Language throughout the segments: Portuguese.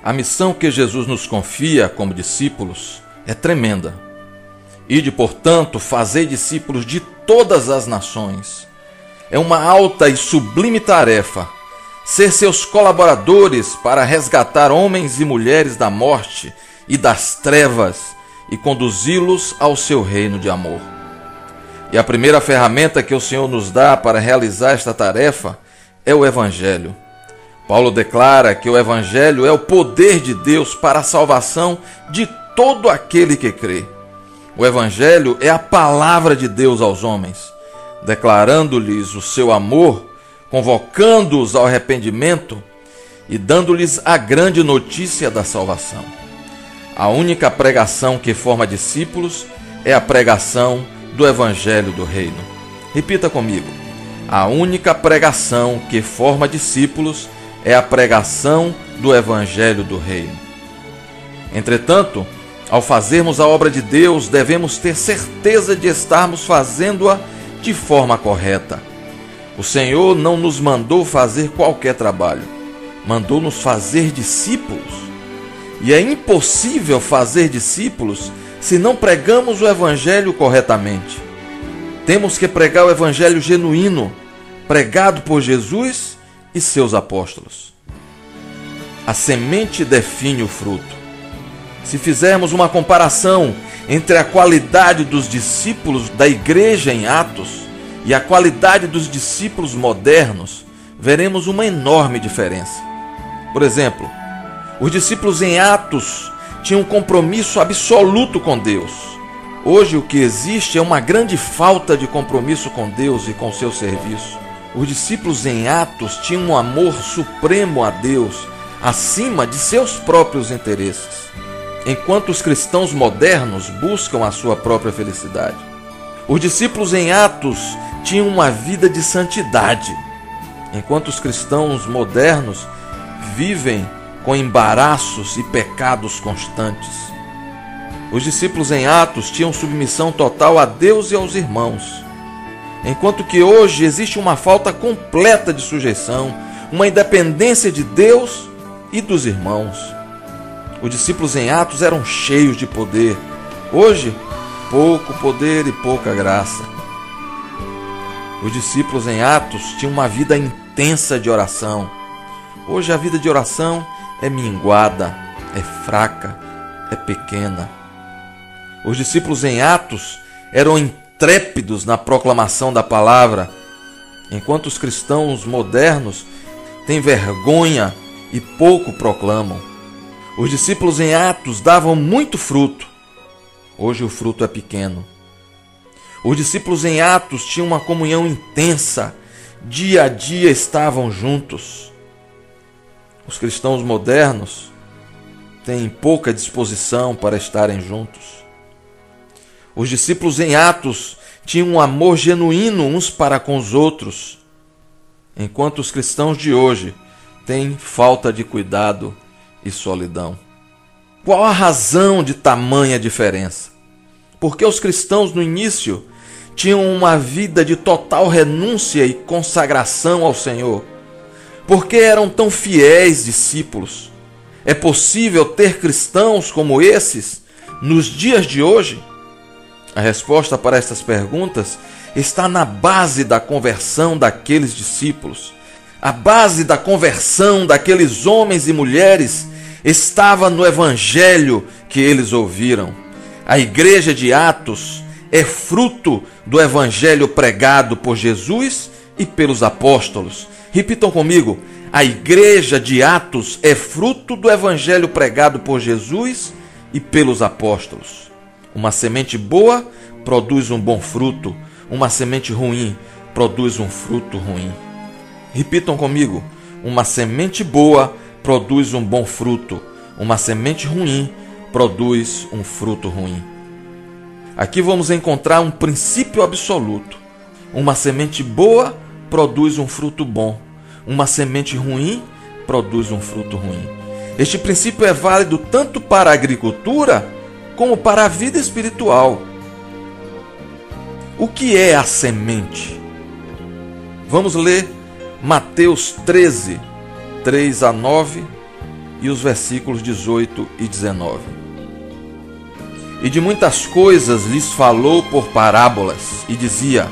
A missão que Jesus nos confia como discípulos é tremenda. Ide, portanto, fazei discípulos de todas as nações. É uma alta e sublime tarefa ser seus colaboradores para resgatar homens e mulheres da morte e das trevas e conduzi-los ao seu reino de amor. E a primeira ferramenta que o Senhor nos dá para realizar esta tarefa é o Evangelho. Paulo declara que o Evangelho é o poder de Deus para a salvação de todo aquele que crê. O Evangelho é a palavra de Deus aos homens, declarando-lhes o seu amor, convocando-os ao arrependimento e dando-lhes a grande notícia da salvação. A única pregação que forma discípulos é a pregação do Evangelho do Reino. Repita comigo. A única pregação que forma discípulos é a pregação do Evangelho do Reino. Entretanto, ao fazermos a obra de Deus, devemos ter certeza de estarmos fazendo-a de forma correta. O Senhor não nos mandou fazer qualquer trabalho, mandou-nos fazer discípulos. E é impossível fazer discípulos se não pregamos o Evangelho corretamente. Temos que pregar o Evangelho genuíno, pregado por Jesus e seus apóstolos. A semente define o fruto. Se fizermos uma comparação entre a qualidade dos discípulos da igreja em Atos e a qualidade dos discípulos modernos, veremos uma enorme diferença. Por exemplo, os discípulos em Atos tinham um compromisso absoluto com Deus. Hoje o que existe é uma grande falta de compromisso com Deus e com seu serviço. Os discípulos em Atos tinham um amor supremo a Deus, acima de seus próprios interesses, enquanto os cristãos modernos buscam a sua própria felicidade. Os discípulos em Atos tinham uma vida de santidade, enquanto os cristãos modernos vivem com embaraços e pecados constantes. Os discípulos em Atos tinham submissão total a Deus e aos irmãos, enquanto que hoje existe uma falta completa de sujeição, uma independência de Deus e dos irmãos. Os discípulos em Atos eram cheios de poder. Hoje, pouco poder e pouca graça. Os discípulos em Atos tinham uma vida intensa de oração. Hoje a vida de oração é minguada, é fraca, é pequena. Os discípulos em Atos eram intrépidos na proclamação da palavra, enquanto os cristãos modernos têm vergonha e pouco proclamam. Os discípulos em Atos davam muito fruto. Hoje o fruto é pequeno. Os discípulos em Atos tinham uma comunhão intensa. Dia a dia estavam juntos. Os cristãos modernos têm pouca disposição para estarem juntos. Os discípulos em Atos tinham um amor genuíno uns para com os outros, enquanto os cristãos de hoje têm falta de cuidado e solidão. Qual a razão de tamanha diferença? Porque os cristãos no início tinham uma vida de total renúncia e consagração ao Senhor. Porque eram tão fiéis discípulos? É possível ter cristãos como esses nos dias de hoje? A resposta para estas perguntas está na base da conversão daqueles discípulos. A base da conversão daqueles homens e mulheres estava no Evangelho que eles ouviram. A igreja de Atos é fruto do Evangelho pregado por Jesus e pelos apóstolos. Repitam comigo: a igreja de Atos é fruto do Evangelho pregado por Jesus e pelos apóstolos. Uma semente boa produz um bom fruto, uma semente ruim produz um fruto ruim. Repitam comigo: uma semente boa produz um bom fruto, uma semente ruim produz um fruto ruim. Aqui vamos encontrar um princípio absoluto. Uma semente boa produz um fruto bom, uma semente ruim produz um fruto ruim. Este princípio é válido tanto para a agricultura como para a vida espiritual. O que é a semente? Vamos ler Mateus 13, 3 a 9 e os versículos 18 e 19. E de muitas coisas lhes falou por parábolas, e dizia: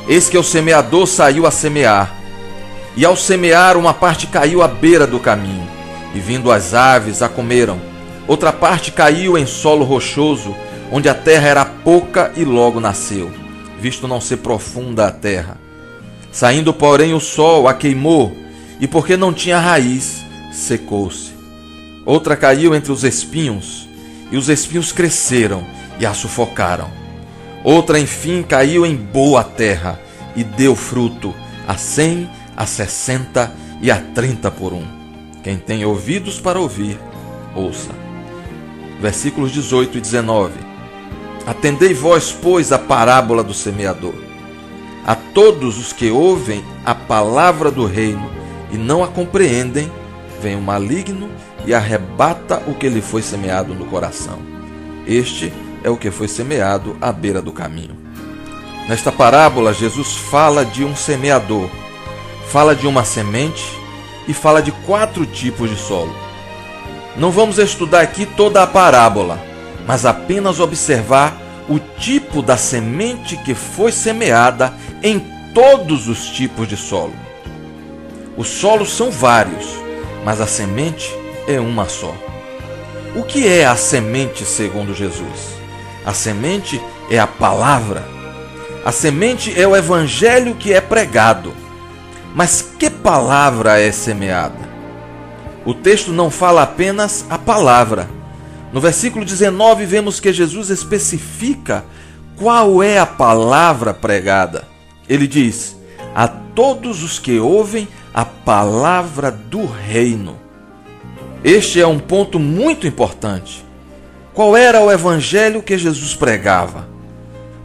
Eis que o semeador saiu a semear, e ao semear uma parte caiu à beira do caminho, e vindo as aves a comeram. Outra parte caiu em solo rochoso, onde a terra era pouca e logo nasceu, visto não ser profunda a terra. Saindo, porém, o sol a queimou, e porque não tinha raiz, secou-se. Outra caiu entre os espinhos, e os espinhos cresceram e a sufocaram. Outra, enfim, caiu em boa terra, e deu fruto, a 100, a 60 e a 30 por um. Quem tem ouvidos para ouvir, ouça. Versículos 18 e 19. Atendei vós, pois, a parábola do semeador. A todos os que ouvem a palavra do reino e não a compreendem, vem o maligno e arrebata o que lhe foi semeado no coração. Este é o que foi semeado à beira do caminho. Nesta parábola, Jesus fala de um semeador, fala de uma semente e fala de 4 tipos de solo. Não vamos estudar aqui toda a parábola, mas apenas observar o tipo da semente que foi semeada em todos os tipos de solo. Os solos são vários, mas a semente é uma só. O que é a semente segundo Jesus? A semente é a palavra. A semente é o evangelho que é pregado. Mas que palavra é semeada? O texto não fala apenas a palavra. No versículo 19 vemos que Jesus especifica qual é a palavra pregada. Ele diz: a todos os que ouvem a palavra do reino. Este é um ponto muito importante. Qual era o evangelho que Jesus pregava?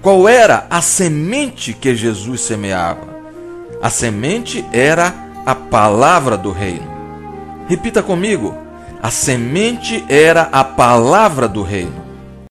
Qual era a semente que Jesus semeava? A semente era a palavra do reino. Repita comigo: a semente era a palavra do reino.